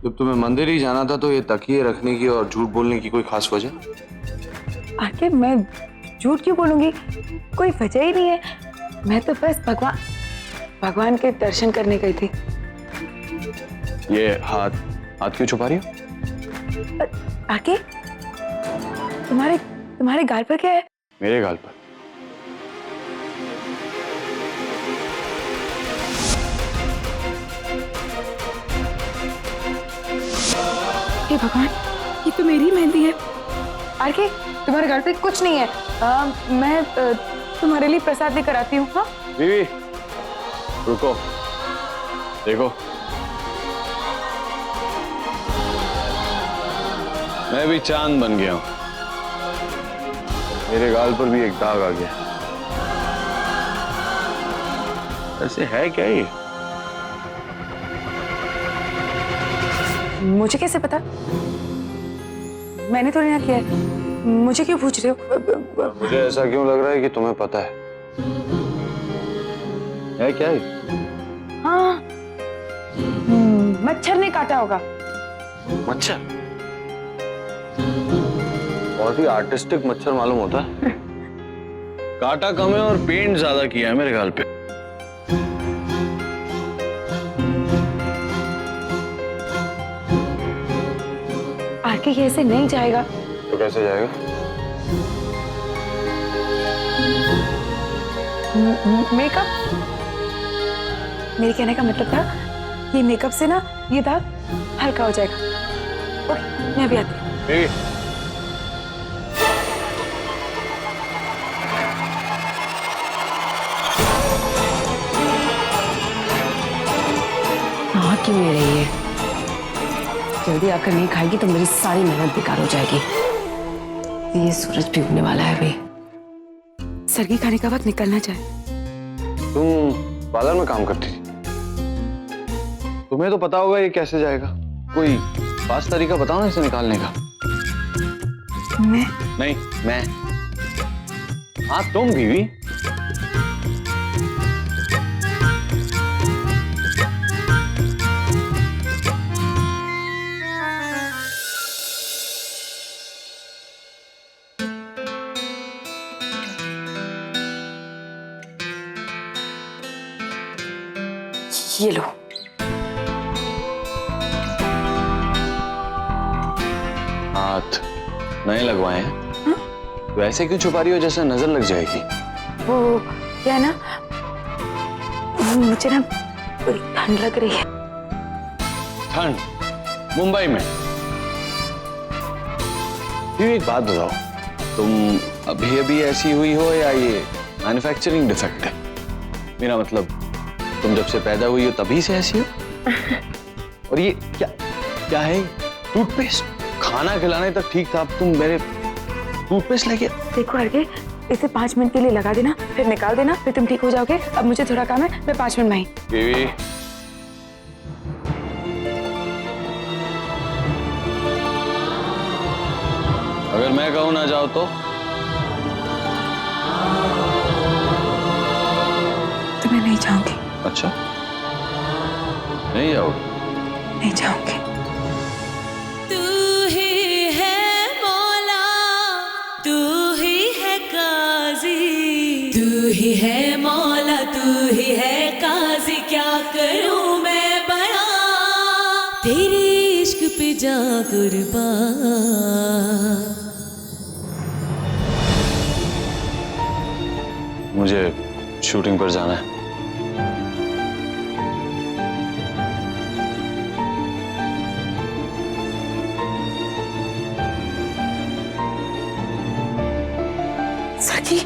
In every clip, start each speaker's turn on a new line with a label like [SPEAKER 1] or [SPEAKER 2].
[SPEAKER 1] जब तुम्हें मंदिर ही जाना था तो ये तकिए रखने की और झूठ बोलने की कोई खास वजह?
[SPEAKER 2] आखिर मैं झूठ क्यों बोलूंगी? कोई वजह ही नहीं है। मैं तो बस भगवान के दर्शन करने गई थी।
[SPEAKER 1] ये हाथ हाथ क्यों छुपा रही हो?
[SPEAKER 2] आके तुम्हारे गाल पर क्या है?
[SPEAKER 1] मेरे गाल पर?
[SPEAKER 2] हे भगवान, ये तो मेरी मेहंदी है। आके तुम्हारे गाल पे कुछ नहीं है। मैं तुम्हारे लिए प्रसाद लेकर आती हूँ। हाँ
[SPEAKER 1] बीवी, रुको, देखो, मैं भी चांद बन गया हूं। मेरे गाल पर भी एक दाग आ गया। ऐसे है क्या ये?
[SPEAKER 2] मुझे कैसे पता? मैंने तो नहीं किया है। मुझे क्यों पूछ रहे हो?
[SPEAKER 1] मुझे ऐसा क्यों लग रहा है कि तुम्हें पता है क्या ये?
[SPEAKER 2] हाँ, मच्छर ने काटा होगा।
[SPEAKER 1] मच्छर? बहुत ही आर्टिस्टिक मच्छर मालूम होता है। काटा कम है और पेंट ज्यादा किया है मेरे गाल पे।
[SPEAKER 2] आके ये ऐसे नहीं जाएगा।
[SPEAKER 1] तो कैसे जाएगा?
[SPEAKER 2] मेकअप? मेरे कहने का मतलब था ये मेकअप से ना ये दाग हल्का हो जाएगा। ओके, मैं भी आती हूँ। हाँ क्यों ले रही है? जल्दी आकर नहीं खाएगी तो मेरी सारी मेहनत बेकार हो जाएगी। ये सूरज भी उगने वाला है अभी। सरगी खाने का वक्त निकलना चाहिए।
[SPEAKER 1] तुम पार्लर में काम करती थी, तुम्हें तो पता होगा ये कैसे जाएगा। कोई खास तरीका बताओ ना इसे निकालने का।
[SPEAKER 2] मैं?
[SPEAKER 1] नहीं, मैं। हाँ तुम बीवी।
[SPEAKER 2] ये लो।
[SPEAKER 1] हाथ नए लगवाए हैं? तो ऐसे क्यों छुपा रही हो जैसे नजर लग जाएगी?
[SPEAKER 2] वो क्या है ना, मुझे ना बड़ी ठंड लग रही है।
[SPEAKER 1] ठंड? मुंबई में? ये एक बात बताओ, तुम अभी अभी ऐसी हुई हो या ये मैन्युफैक्चरिंग डिफेक्ट है? मेरा मतलब तुम जब से पैदा हुई हो तभी से ऐसी हो? और ये क्या क्या है? टूथपेस्ट? खाना खिलाने तक ठीक था, अब तुम मेरे टूथपेस्ट लेके।
[SPEAKER 2] देखो अर्घे, इसे 5 मिनट के लिए लगा देना, फिर निकाल देना, फिर तुम ठीक हो जाओगे। अब मुझे थोड़ा काम है, मैं 5 मिनट में आई।
[SPEAKER 1] बीवी, अगर मैं कहूं ना जाओ तो?
[SPEAKER 2] मैं नहीं जाऊंगी।
[SPEAKER 1] अच्छा, नहीं जाओगे?
[SPEAKER 2] नहीं जाऊंगी।
[SPEAKER 3] तू ही है मौला, तू ही है काजी, तू ही है मौला, तू ही है काजी। क्या करूं मैं बयां, तेरे इश्क पे जा कुर्बान।
[SPEAKER 1] मुझे शूटिंग पर जाना है।
[SPEAKER 2] सखी,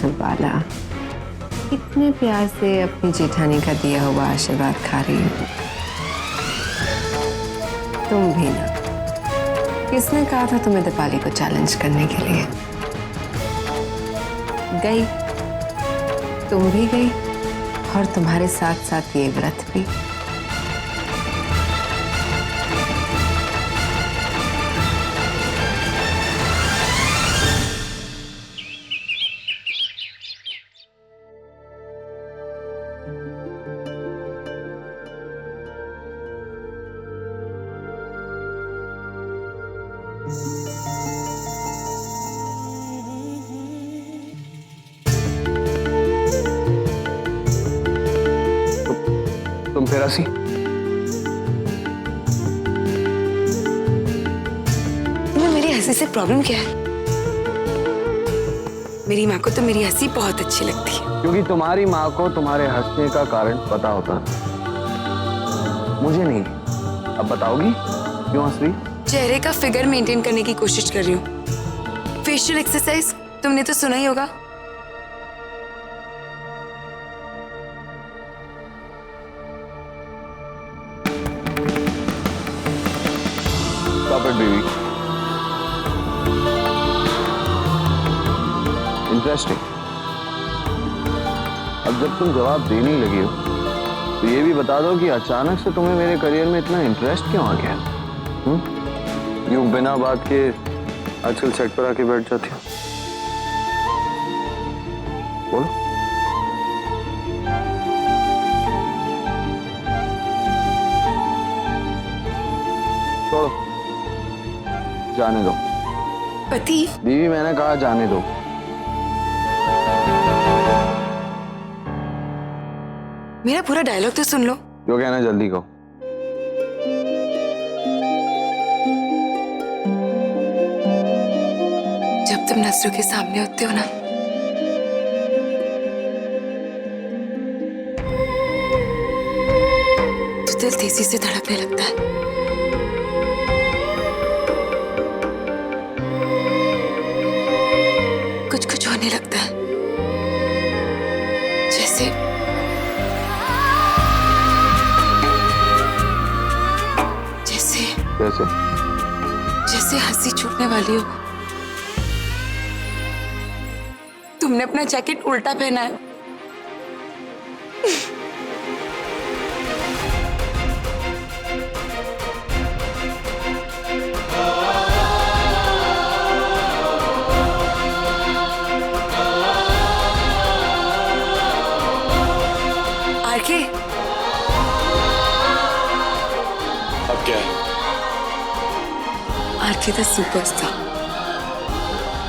[SPEAKER 2] मधुबाला, इतने प्यार से अपनी जेठानी का दिया हुआ आशीर्वाद खा रही हो। तुम भी ना। किसने कहा था तुम्हें दीपाली को चैलेंज करने के लिए? गई, तुम भी गई और तुम्हारे साथ साथ ये व्रत भी।
[SPEAKER 1] तुम फिर हंसी।
[SPEAKER 4] तुम्हें मेरी हंसी से प्रॉब्लम क्या है? मेरी माँ को तो मेरी हंसी बहुत अच्छी लगती है।
[SPEAKER 1] क्योंकि तुम्हारी माँ को तुम्हारे हंसने का कारण पता होता था, मुझे नहीं। अब बताओगी क्यों हंस रही?
[SPEAKER 4] चेहरे का फिगर मेंटेन करने की कोशिश कर रही हूँ। फेशियल एक्सरसाइज तुमने तो सुना ही होगा।
[SPEAKER 1] Stop it, baby. Interesting. अब जब तुम जवाब देने ही लगी हो तो ये भी बता दो कि अचानक से तुम्हें मेरे करियर में इतना इंटरेस्ट क्यों आ गया? यूं बिना बात के आजकल सेट पर आके बैठ जाती हो। बोलो। छोड़ो, जाने दो।
[SPEAKER 4] पति,
[SPEAKER 1] बीवी, मैंने कहा जाने दो।
[SPEAKER 4] मेरा पूरा डायलॉग तो सुन लो।
[SPEAKER 1] जो कहना जल्दी कहो।
[SPEAKER 4] जब तुम नजरों के सामने होते हो ना, तो दिल तेजी से धड़कने लगता है। कुछ कुछ होने लगता है, जैसे
[SPEAKER 1] कैसे?
[SPEAKER 4] जैसे हंसी छूटने वाली हो। तुमने अपना जैकेट उल्टा पहना है। आरके,
[SPEAKER 1] अब क्या है?
[SPEAKER 4] आरके द सुपरस्टार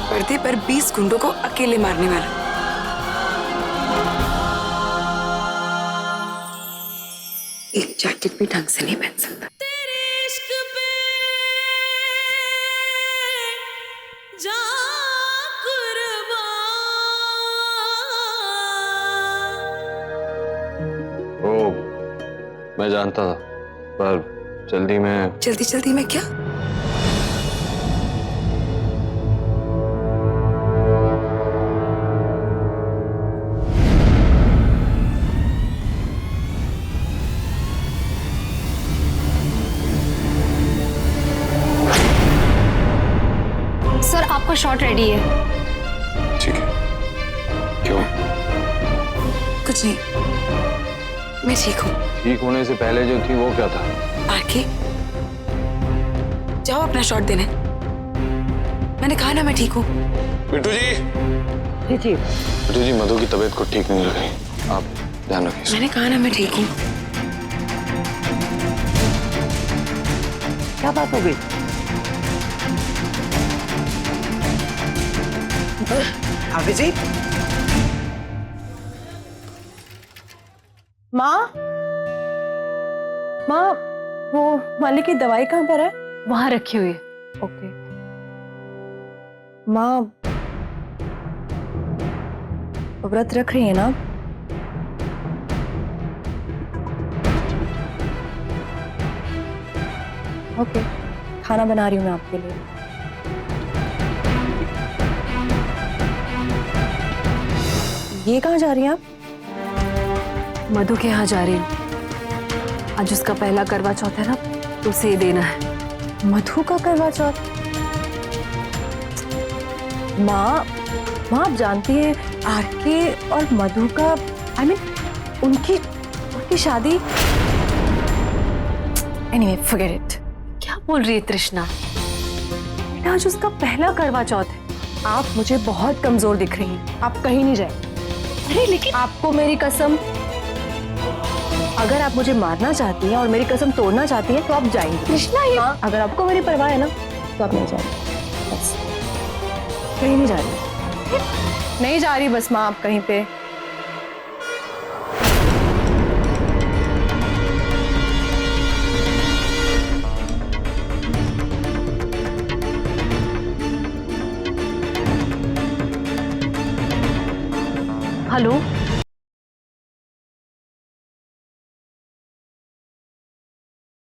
[SPEAKER 4] पर्दे पर 20 गुंडों को अकेले मारने वाला। एक जैकेट भी ढंग से नहीं पहन सकता।
[SPEAKER 3] तेरे इश्क पे जा कुर्बान।
[SPEAKER 1] ओ, मैं जानता था, पर जल्दी में।
[SPEAKER 4] जल्दी जल्दी में क्या?
[SPEAKER 5] सर, आपका शॉट रेडी है।
[SPEAKER 1] ठीक है। क्यों?
[SPEAKER 4] कुछ नहीं, मैं ठीक हूँ।
[SPEAKER 1] ठीक होने से पहले जो थी वो क्या था?
[SPEAKER 4] आरके, जाओ अपना शॉट देने। मैंने कहा ना मैं ठीक हूँ।
[SPEAKER 1] बिट्टू जी।
[SPEAKER 2] जी जी।
[SPEAKER 1] बिट्टू जी, मधु की तबीयत को ठीक नहीं लग रही, आप ध्यान रखिए।
[SPEAKER 4] मैंने कहा ना मैं ठीक हूँ।
[SPEAKER 2] क्या बात हो गई?
[SPEAKER 6] अभिजीत,
[SPEAKER 2] माँ, माँ, वो मालिक की दवाई कहाँ पर है?
[SPEAKER 5] वहां रखी हुई है।
[SPEAKER 2] ओके। माँ, व्रत रख रही है ना? ओके, खाना बना रही हूँ मैं आपके लिए। ये कहाँ जा रही हैं आप?
[SPEAKER 5] मधु के यहाँ जा रही हूँ। आज उसका पहला करवा चौथ है ना, तो उसे ये देना है।
[SPEAKER 2] मधु का करवा चौथ? माँ आप जानती हैं आरके और मधु का उनकी शादी। Anyway forget it.
[SPEAKER 5] क्या बोल रही है तृष्णा? बेटा आज उसका पहला करवा चौथ है।
[SPEAKER 2] आप मुझे बहुत कमजोर दिख रही हैं। आप कहीं नहीं जाए।
[SPEAKER 5] अरे लेकिन
[SPEAKER 2] आपको मेरी कसम, अगर आप मुझे मारना चाहती हैं और मेरी कसम तोड़ना चाहती हैं तो आप जाएंगी।
[SPEAKER 5] तृष्णा ये
[SPEAKER 2] हाँ, अगर आपको मेरी परवाह है ना तो आप नहीं जाएंगी। बस कहीं नहीं जा रही, नहीं जा रही बस माँ आप कहीं पे।